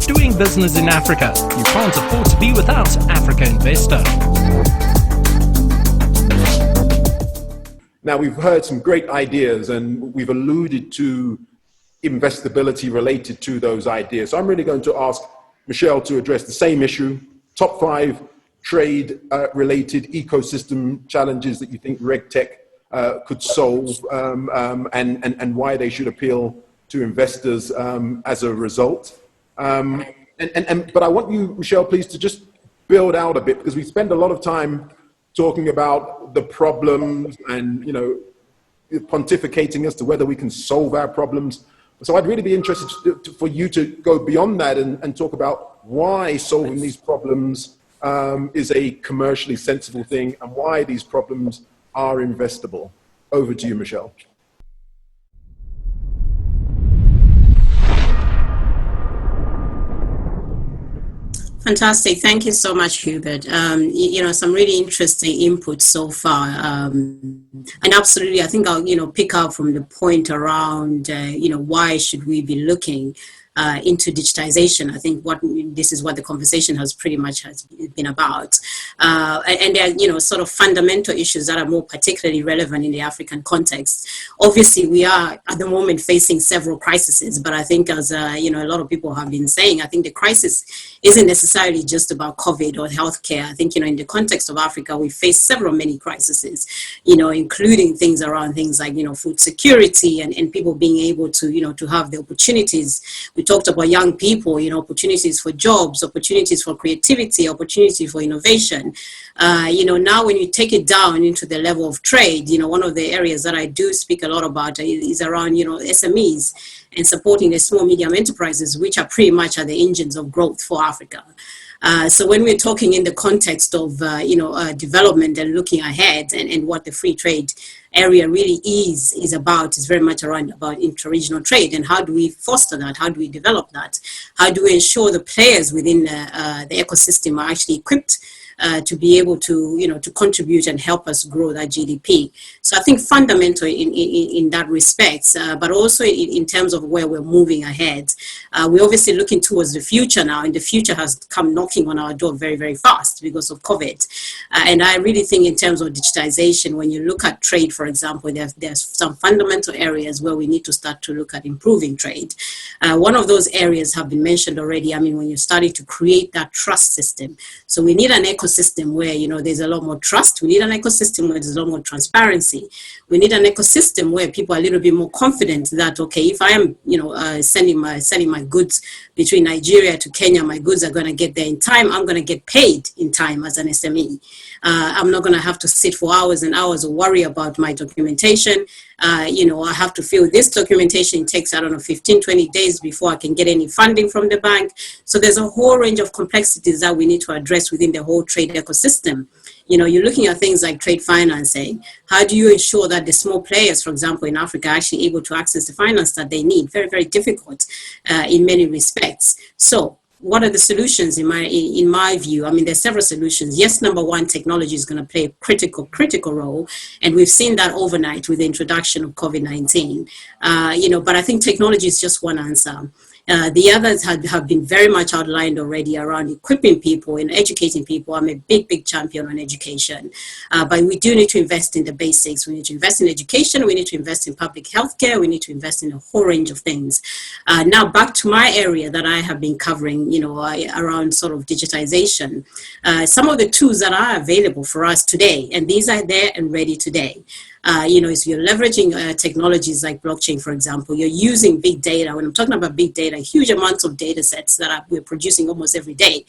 doing business in Africa. You can't afford to be without Africa Investor. Now, we've heard some great ideas and we've alluded to investability related to those ideas. So I'm really going to ask Michelle to address the same issue, top 5 trade related ecosystem challenges that you think RegTech could solve and why they should appeal to investors as a result. But I want you, Michelle, please, to just build out a bit, because we spend a lot of time talking about the problems and, you know, pontificating as to whether we can solve our problems. So I'd really be interested for you to go beyond that and talk about why solving these problems is a commercially sensible thing and why these problems are investable. Over to you, Michelle. Fantastic. Thank you so much, Hubert. You know, some really interesting input so far. And absolutely, I think I'll, you know, pick up from the point around, you know, why should we be looking into digitization. I think this is what the conversation has pretty much been about. And there are, you know, sort of fundamental issues that are more particularly relevant in the African context. Obviously, we are at the moment facing several crises, but I think as, you know, a lot of people have been saying, I think the crisis isn't necessarily just about COVID or healthcare. I think, you know, in the context of Africa, we face many crises, you know, including things around things like, you know, food security and people being able to, you know, to have the opportunities. We talked about young people, you know, opportunities for jobs, opportunities for creativity, opportunity for innovation. You know, now when you take it down into the level of trade, you know, one of the areas that I do speak a lot about is around, you know, SMEs and supporting the small medium enterprises, which are pretty much the engines of growth for Africa. So when we're talking in the context of, you know, development and looking ahead and what the free trade area really is about, is very much around about intraregional trade and how do we foster that, how do we develop that, how do we ensure the players within the ecosystem are actually equipped to be able to, you know, to contribute and help us grow that GDP. So I think fundamental in that respect, but also in terms of where we're moving ahead, we're obviously looking towards the future now, and the future has come knocking on our door very, very fast because of COVID. And I really think in terms of digitization, when you look at trade, for example, there's some fundamental areas where we need to start to look at improving trade. One of those areas have been mentioned already. I mean, when you're starting to create that trust system. So we need an ecosystem where, you know, there's a lot more trust. We need an ecosystem where there's a lot more transparency. We need an ecosystem where people are a little bit more confident that, okay, if I am, you know, sending my goods between Nigeria to Kenya, my goods are going to get there in time. I'm going to get paid in time as an SME. I'm not going to have to sit for hours and hours or worry about my documentation. You know, I have to fill this documentation. It takes, I don't know, 15, 20 days before I can get any funding from the bank. So there's a whole range of complexities that we need to address within the whole trade ecosystem. You know, you're looking at things like trade financing. How do you ensure that the small players, for example, in Africa, are actually able to access the finance that they need? Very, very difficult in many respects. So what are the solutions in my view? I mean, there's several solutions. Yes, number one, technology is going to play a critical role. And we've seen that overnight with the introduction of COVID-19. You know, but I think technology is just one answer. The others have been very much outlined already around equipping people and educating people. I'm a big champion on education. But we do need to invest in the basics. We need to invest in education. We need to invest in public healthcare. We need to invest in a whole range of things. Now back to my area that I have been covering, you know, around sort of digitization. Some of the tools that are available for us today, and these are there and ready today. You know, so you're leveraging technologies like blockchain, for example. You're using big data. When I'm talking about big data, huge amounts of data sets that we're producing almost every day.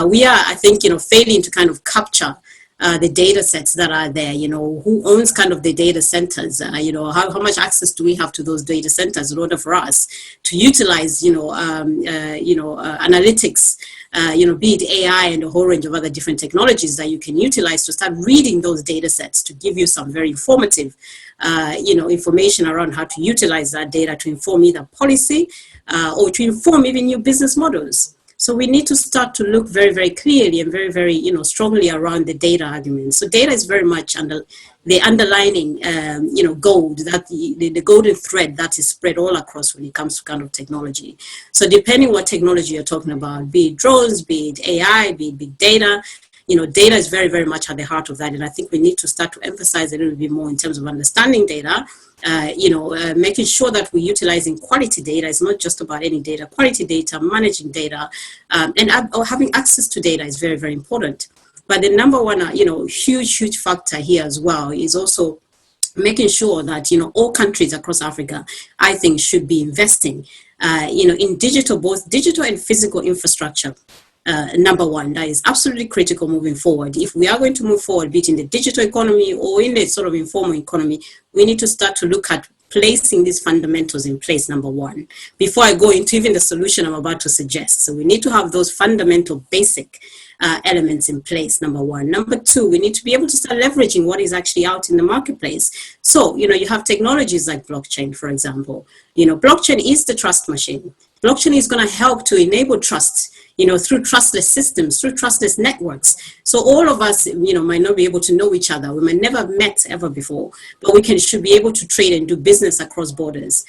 We are, I think, you know, failing to kind of capture the data sets that are there. You know, who owns kind of the data centers? You know, how much access do we have to those data centers in order for us to utilize, you know, analytics, you know, be it AI and a whole range of other different technologies that you can utilize to start reading those data sets to give you some very informative, you know, information around how to utilize that data to inform either policy or to inform even new business models. So we need to start to look very, very clearly and very, very, strongly around the data argument. So data is very much under the underlining, gold, that the golden thread that is spread all across when it comes to kind of technology. So depending what technology you're talking about, be it drones, be it AI, be it big data, data is very, very much at the heart of that. And I think we need to start to emphasize a little bit more in terms of understanding data, making sure that we're utilizing quality data. It's not just about any data. Quality data, managing data, and having access to data is very, very important. But the number one, huge factor here as well is also making sure that, all countries across Africa, I think, should be investing, in both digital and physical infrastructure. Number one, that is absolutely critical moving forward. If we are going to move forward, be it in the digital economy or in the sort of informal economy, we need to start to look at placing these fundamentals in place, number one, before I go into even the solution I'm about to suggest. So we need to have those fundamental basic elements in place, number one. Number two, we need to be able to start leveraging what is actually out in the marketplace. So, you have technologies like blockchain, for example. Blockchain is the trust machine. Blockchain is going to help to enable trust, through trustless systems, through trustless networks. So all of us, might not be able to know each other. We might never have met ever before, but should be able to trade and do business across borders,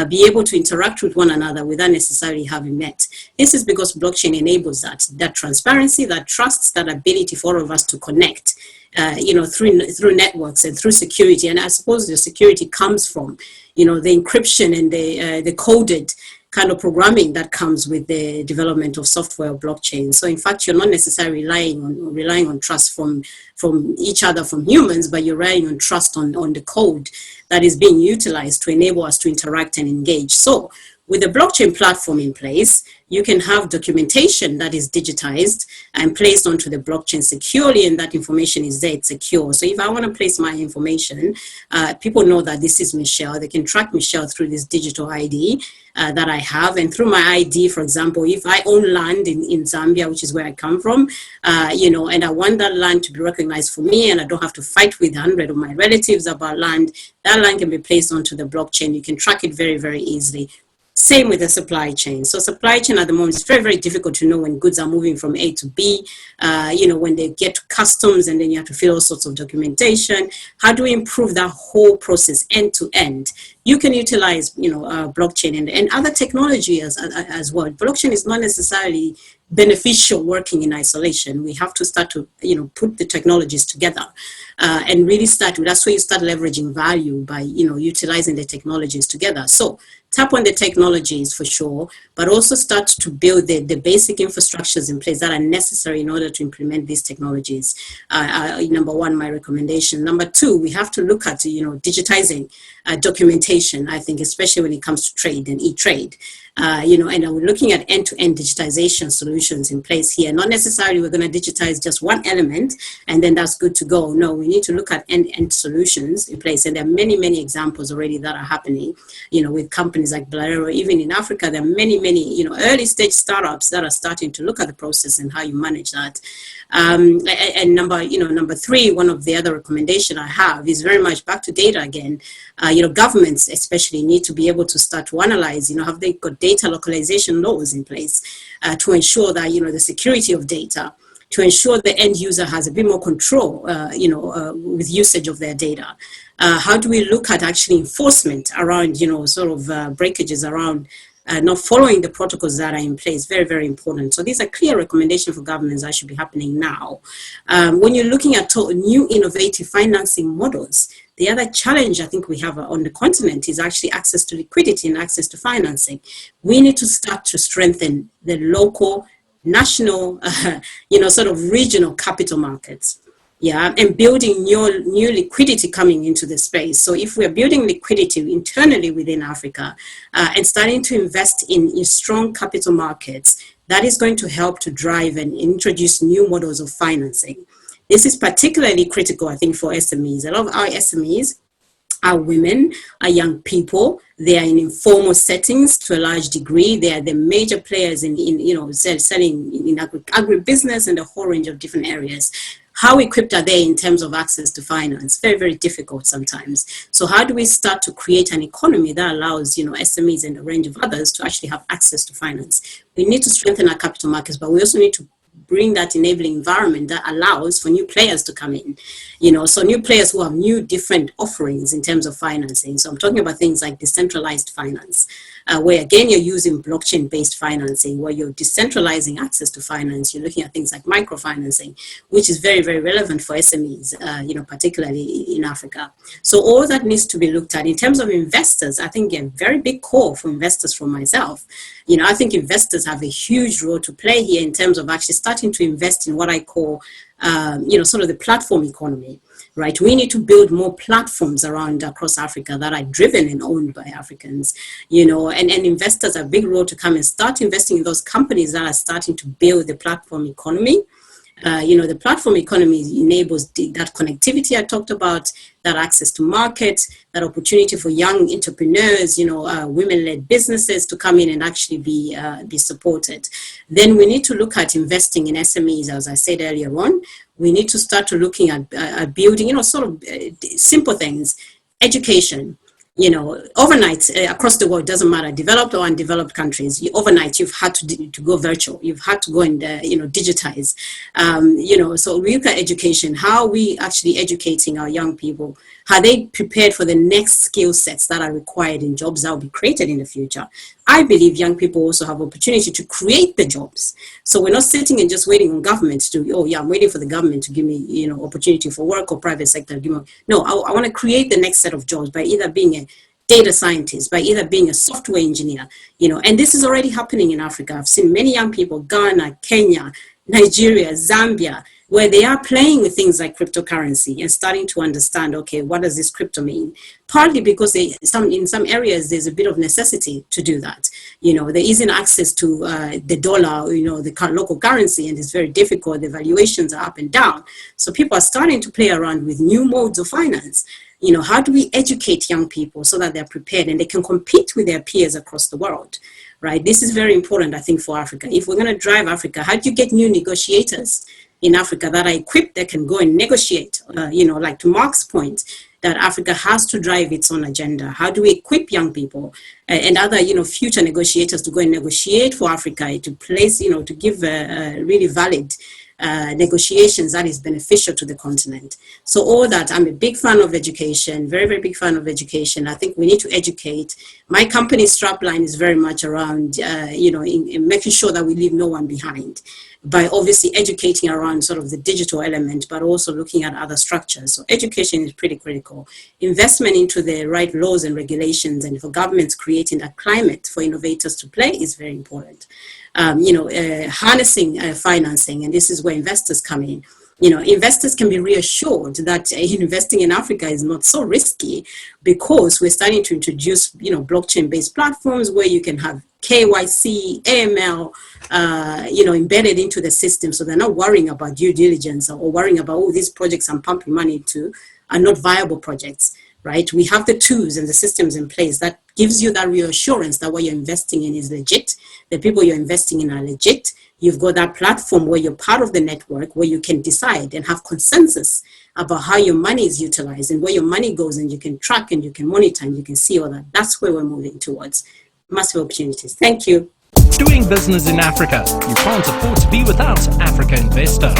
be able to interact with one another without necessarily having met. This is because blockchain enables that transparency, that trust, that ability for all of us to connect, through networks and through security. And I suppose the security comes from, the encryption and the coded kind of programming that comes with the development of software or blockchain. So in fact, you're not necessarily relying on trust from each other, from humans, but you're relying on trust on the code that is being utilized to enable us to interact and engage. So with a blockchain platform in place, you can have documentation that is digitized and placed onto the blockchain securely, and that information is there, it's secure. So if I want to place my information, people know that this is Michelle. They can track Michelle through this digital ID that I have. And through my ID, for example, if I own land in Zambia, which is where I come from, and I want that land to be recognized for me, and I don't have to fight with 100 of my relatives about land, that land can be placed onto the blockchain. You can track it very, very easily. Same with the supply chain. So supply chain at the moment is very, very difficult to know when goods are moving from A to B, when they get to customs, and then you have to fill all sorts of documentation. How do we improve that whole process end to end? You can utilize, blockchain and other technology as well. Blockchain is not necessarily beneficial working in isolation. We have to start to, put the technologies together and really that's where you start leveraging value by, utilizing the technologies together. So tap on the technologies for sure, but also start to build the basic infrastructures in place that are necessary in order to implement these technologies. Number one, my recommendation. Number two, we have to look at, digitizing documentation, I think, especially when it comes to trade and e-trade. And we're looking at end-to-end digitization solutions in place here. Not necessarily we're going to digitize just one element and then that's good to go. No, we need to look at end-to-end solutions in place. And there are many, many examples already that are happening, with companies like Blairo. Even in Africa, there are many, many, early stage startups that are starting to look at the process and how you manage that. And number three, one of the other recommendation I have is very much back to data again. Governments especially need to be able to start to analyze, have they got data localization laws in place to ensure that, the security of data, to ensure the end user has a bit more control, with usage of their data. How do we look at actually enforcement around, breakages around not following the protocols that are in place? Very, very important. So these are clear recommendations for governments that should be happening now. When you're looking at new innovative financing models, the other challenge I think we have on the continent is actually access to liquidity and access to financing. We need to start to strengthen the local, national, regional capital markets. Yeah, and building new liquidity coming into the space. So if we're building liquidity internally within Africa and starting to invest in strong capital markets, that is going to help to drive and introduce new models of financing. This is particularly critical, I think, for SMEs. A lot of our SMEs are women, are young people. They are in informal settings to a large degree. They are the major players in selling in agribusiness and a whole range of different areas. how equipped are they in terms of access to finance? Very, very difficult sometimes. So how do we start to create an economy that allows, SMEs and a range of others to actually have access to finance? We need to strengthen our capital markets, but we also need to bring that enabling environment that allows for new players to come in, so new players who have new different offerings in terms of financing. So I'm talking about things like decentralized finance, where again, you're using blockchain-based financing, where you're decentralizing access to finance. You're looking at things like microfinancing, which is very, very relevant for SMEs, particularly in Africa. So all that needs to be looked at. In terms of investors, I think a very big call for investors from myself. I think investors have a huge role to play here in terms of actually starting to invest in what I call, sort of the platform economy, right? We need to build more platforms across Africa that are driven and owned by Africans, and investors have a big role to come and start investing in those companies that are starting to build the platform economy. The platform economy enables that connectivity I talked about, that access to market, that opportunity for young entrepreneurs, women-led businesses to come in and actually be supported. Then we need to look at investing in SMEs, as I said earlier on. We need to start to looking at building, sort of simple things, education. Overnight across the world, doesn't matter, developed or undeveloped countries, overnight you've had to go virtual. You've had to go and, digitize. So we look at education. How are we actually educating our young people? Are they prepared for the next skill sets that are required in jobs that will be created in the future? I believe young people also have opportunity to create the jobs. So we're not sitting and just waiting on government to, I'm waiting for the government to give me, opportunity for work, or private sector to give me. No, I want to create the next set of jobs by either being a data scientist, by either being a software engineer, and this is already happening in Africa. I've seen many young people, Ghana, Kenya, Nigeria, Zambia, where they are playing with things like cryptocurrency and starting to understand, okay, what does this crypto mean? Partly because in some areas, there's a bit of necessity to do that. There isn't access to the dollar, the local currency, and it's very difficult. The valuations are up and down. So people are starting to play around with new modes of finance. How do we educate young people so that they're prepared and they can compete with their peers across the world, right? This is very important, I think, for Africa. If we're going to drive Africa, how do you get new negotiators in Africa that are equipped, that can go and negotiate, like to Mark's point, that Africa has to drive its own agenda. How do we equip young people and other, future negotiators to go and negotiate for Africa, to place, to give really valid negotiations that is beneficial to the continent. So all that, I'm a big fan of education, very, very big fan of education. I think we need to educate. My company's strapline is very much around, in making sure that we leave no one behind, by obviously educating around sort of the digital element, but also looking at other structures. So education is pretty critical. Investment into the right laws and regulations, and for governments creating a climate for innovators to play is very important. Harnessing financing, and this is where investors come in. Investors can be reassured that investing in Africa is not so risky, because we're starting to introduce, blockchain-based platforms where you can have KYC, AML, embedded into the system. So they're not worrying about due diligence or worrying about, these projects I'm pumping money into are not viable projects, right? We have the tools and the systems in place that gives you that reassurance that what you're investing in is legit. The people you're investing in are legit. You've got that platform where you're part of the network, where you can decide and have consensus about how your money is utilized and where your money goes, and you can track and you can monitor and you can see all that. That's where we're moving towards. Massive opportunities. Thank you. Doing business in Africa. You can't afford to be without Africa Investor.